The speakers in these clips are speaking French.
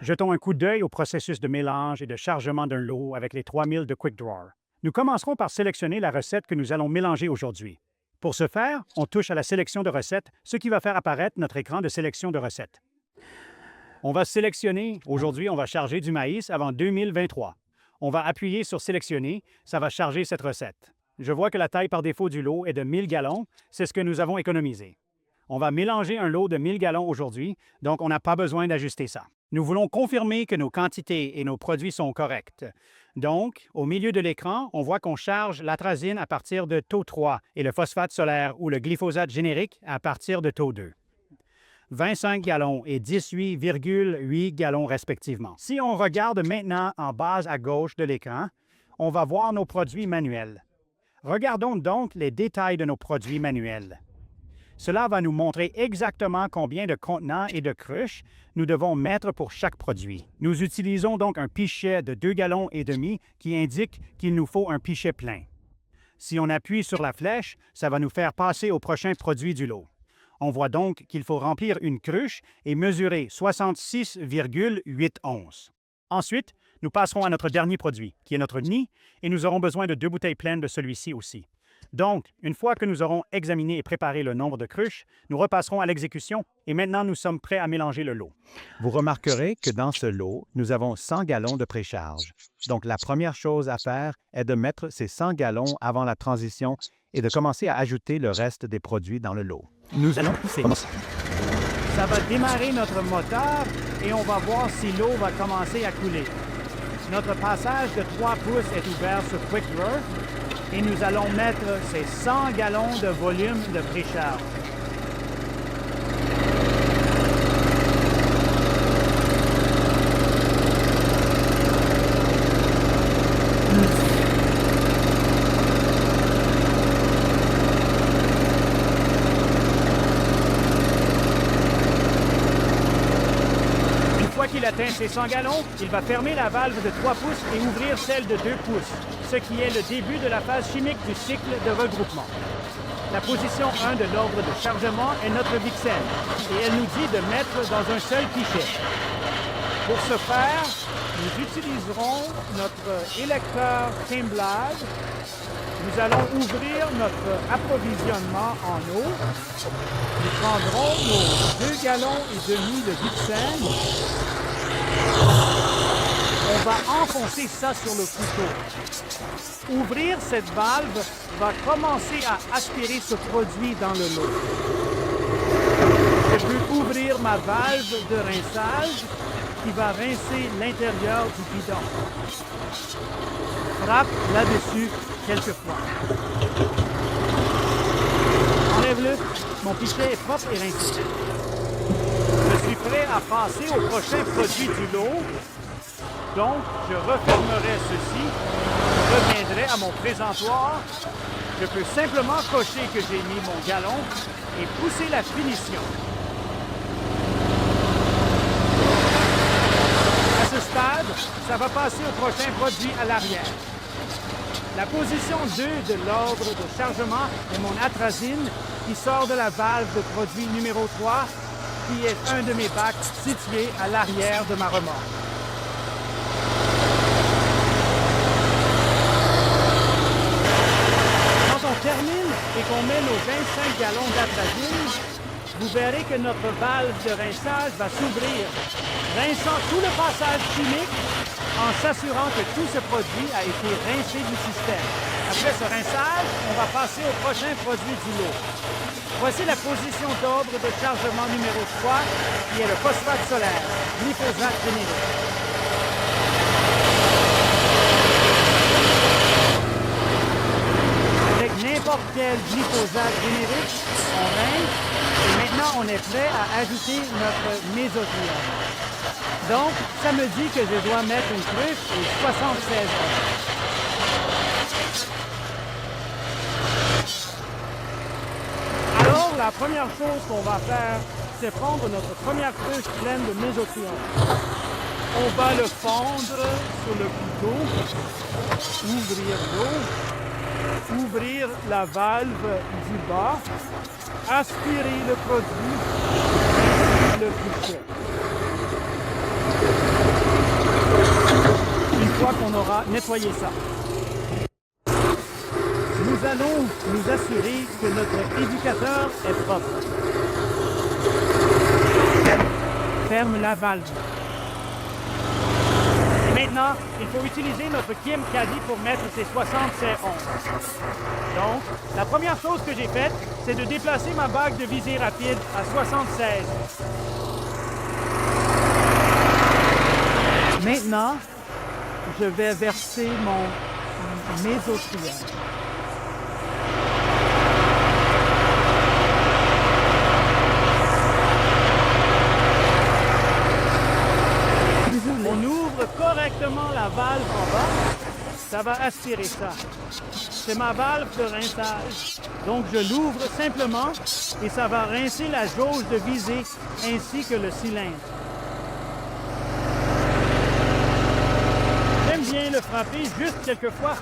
Jetons un coup d'œil au processus de mélange et de chargement d'un lot avec les 3000 de Quick Drawer. Nous commencerons par sélectionner la recette que nous allons mélanger aujourd'hui. Pour ce faire, on touche à la sélection de recettes, ce qui va faire apparaître notre écran de sélection de recettes. On va sélectionner, aujourd'hui, on va charger du maïs avant 2023. On va appuyer sur Sélectionner, ça va charger cette recette. Je vois que la taille par défaut du lot est de 1000 gallons, c'est ce que nous avons économisé. On va mélanger un lot de 1000 gallons aujourd'hui, donc on n'a pas besoin d'ajuster ça. Nous voulons confirmer que nos quantités et nos produits sont corrects. Donc, au milieu de l'écran, on voit qu'on charge l'atrazine à partir de taux 3 et le phosphate solaire ou le glyphosate générique à partir de taux 2. 25 gallons et 18,8 gallons respectivement. Si on regarde maintenant en bas à gauche de l'écran, on va voir nos produits manuels. Regardons donc les détails de nos produits manuels. Cela va nous montrer exactement combien de contenants et de cruches nous devons mettre pour chaque produit. Nous utilisons donc un pichet de 2,5 gallons qui indique qu'il nous faut un pichet plein. Si on appuie sur la flèche, ça va nous faire passer au prochain produit du lot. On voit donc qu'il faut remplir une cruche et mesurer 66,8 onces. Ensuite, nous passerons à notre dernier produit, qui est notre nid, et nous aurons besoin de 2 bouteilles pleines de celui-ci aussi. Donc, une fois que nous aurons examiné et préparé le nombre de cruches, nous repasserons à l'exécution et maintenant nous sommes prêts à mélanger le lot. Vous remarquerez que dans ce lot, nous avons 100 gallons de précharge. Donc, la première chose à faire est de mettre ces 100 gallons avant la transition et de commencer à ajouter le reste des produits dans le lot. Nous allons pousser. Ça va démarrer notre moteur et on va voir si l'eau va commencer à couler. Notre passage de 3 pouces est ouvert sur Quick Drawer et nous allons mettre ces 100 gallons de volume de précharge. Une fois qu'il atteint ses 100 gallons, il va fermer la valve de 3 pouces et ouvrir celle de 2 pouces, ce qui est le début de la phase chimique du cycle de regroupement. La position 1 de l'ordre de chargement est notre VIXEN et elle nous dit de mettre dans un seul pichet. Pour ce faire, nous utiliserons notre électeur Timblad. Nous allons ouvrir notre approvisionnement en eau. Nous prendrons nos 2,5 gallons de VIXEN. On va enfoncer ça sur le couteau. Ouvrir cette valve va commencer à aspirer ce produit dans le lot. Je peux ouvrir ma valve de rinçage qui va rincer l'intérieur du bidon. Frappe là-dessus quelques fois. Enlève-le. Mon pichet est propre et rincé. Je suis prêt à passer au prochain produit du lot. Donc, je refermerai ceci, je reviendrai à mon présentoir. Je peux simplement cocher que j'ai mis mon gallon et pousser la finition. À ce stade, ça va passer au prochain produit à l'arrière. La position 2 de l'ordre de chargement est mon atrazine qui sort de la valve de produit numéro 3, qui est un de mes bacs situé à l'arrière de ma remorque. Termine et qu'on met nos 25 gallons d'atrazine, vous verrez que notre valve de rinçage va s'ouvrir, rinçant tout le passage chimique en s'assurant que tout ce produit a été rincé du système. Après ce rinçage, on va passer au prochain produit du lot. Voici la position d'ordre de chargement numéro 3, qui est le phosphate solaire, glyphosate générique. N'importe quel glyphosate générique, on rince et maintenant on est prêt à ajouter notre mésotrione. Donc, ça me dit que je dois mettre une cruche et 76 onces. Alors, la première chose qu'on va faire, c'est prendre notre première cruche pleine de mésotrione. On va le fondre sur le couteau, ouvrir l'eau. Ouvrir la valve du bas, aspirer le produit, rincer le pichet. fois qu'on aura nettoyé ça. Nous allons nous assurer que notre éducateur est propre. Ferme la valve. Et maintenant, il faut utiliser notre Kim Caddy pour mettre ces 60 C11. Donc, la première chose que j'ai faite, c'est de déplacer ma bague de visée rapide à 76. Maintenant, je vais verser mon mésotriol. On ouvre correctement la valve en bas. Ça va aspirer ça. C'est ma valve de rinçage. Donc, je l'ouvre simplement et ça va rincer la jauge de visée ainsi que le cylindre. J'aime bien le frapper juste quelques fois.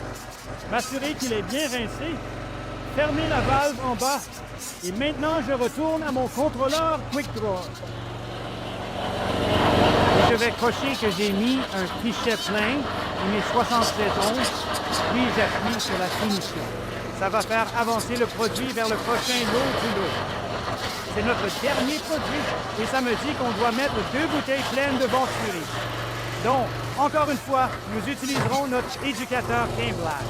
M'assurer qu'il est bien rincé. Fermer la valve en bas. Et maintenant, je retourne à mon contrôleur Quick Draw. Je vais cocher que j'ai mis un fichet plein et mes 73 onces, puis j'appuie sur la finition. Ça va faire avancer le produit vers le prochain lot du lot. C'est notre dernier produit et ça me dit qu'on doit mettre 2 bouteilles pleines de Venturi. Donc, encore une fois, nous utiliserons notre éducateur Game Black.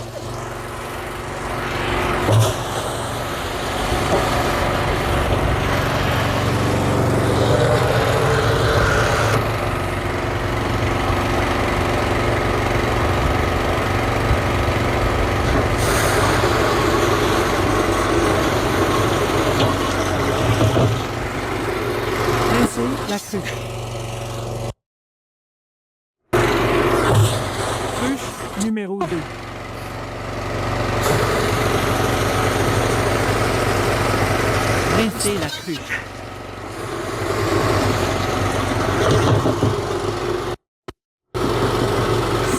La cruche. Cruche numéro 2. Rincer la cruche.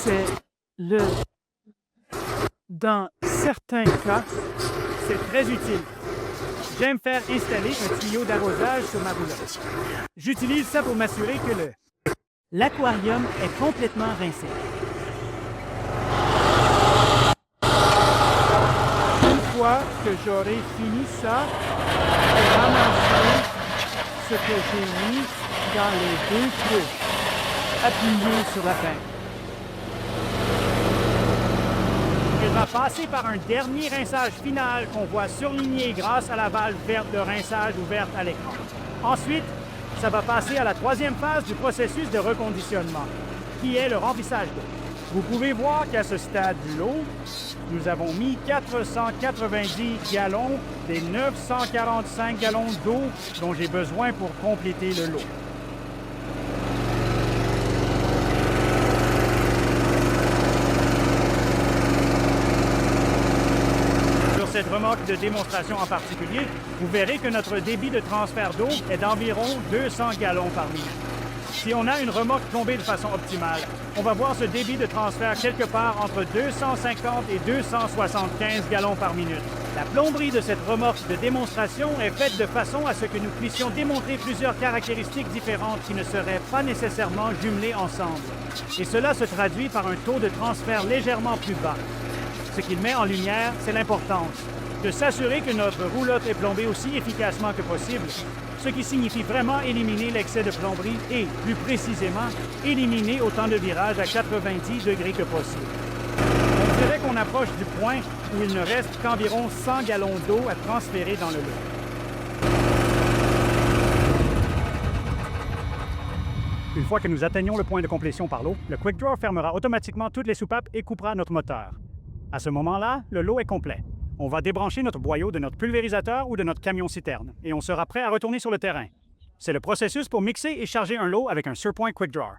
C'est le... Dans certains cas, c'est très utile. J'aime faire installer un tuyau d'arrosage sur ma roulotte. J'utilise ça pour m'assurer que l'aquarium est complètement rincé. Une fois que j'aurai fini ça, je vais ramasser ce que j'ai mis dans les 2 cruches. Appuyez sur la fin. Il va passer par un dernier rinçage final qu'on voit surligné grâce à la valve verte de rinçage ouverte à l'écran. Ensuite, ça va passer à la 3e phase du processus de reconditionnement, qui est le remplissage d'eau. Vous pouvez voir qu'à ce stade de l'eau, nous avons mis 490 gallons des 945 gallons d'eau dont j'ai besoin pour compléter le lot. Cette remorque de démonstration en particulier, vous verrez que notre débit de transfert d'eau est d'environ 200 gallons par minute. Si on a une remorque plombée de façon optimale, on va voir ce débit de transfert quelque part entre 250 et 275 gallons par minute. La plomberie de cette remorque de démonstration est faite de façon à ce que nous puissions démontrer plusieurs caractéristiques différentes qui ne seraient pas nécessairement jumelées ensemble. Et cela se traduit par un taux de transfert légèrement plus bas. Ce qu'il met en lumière, c'est l'importance de s'assurer que notre roulotte est plombée aussi efficacement que possible, ce qui signifie vraiment éliminer l'excès de plomberie et, plus précisément, éliminer autant de virages à 90 degrés que possible. On dirait qu'on approche du point où il ne reste qu'environ 100 gallons d'eau à transférer dans le lot. Une fois que nous atteignons le point de complétion par l'eau, le Quick Draw fermera automatiquement toutes les soupapes et coupera notre moteur. À ce moment-là, le lot est complet. On va débrancher notre boyau de notre pulvérisateur ou de notre camion-citerne et on sera prêt à retourner sur le terrain. C'est le processus pour mixer et charger un lot avec un Surpoint Quick Draw.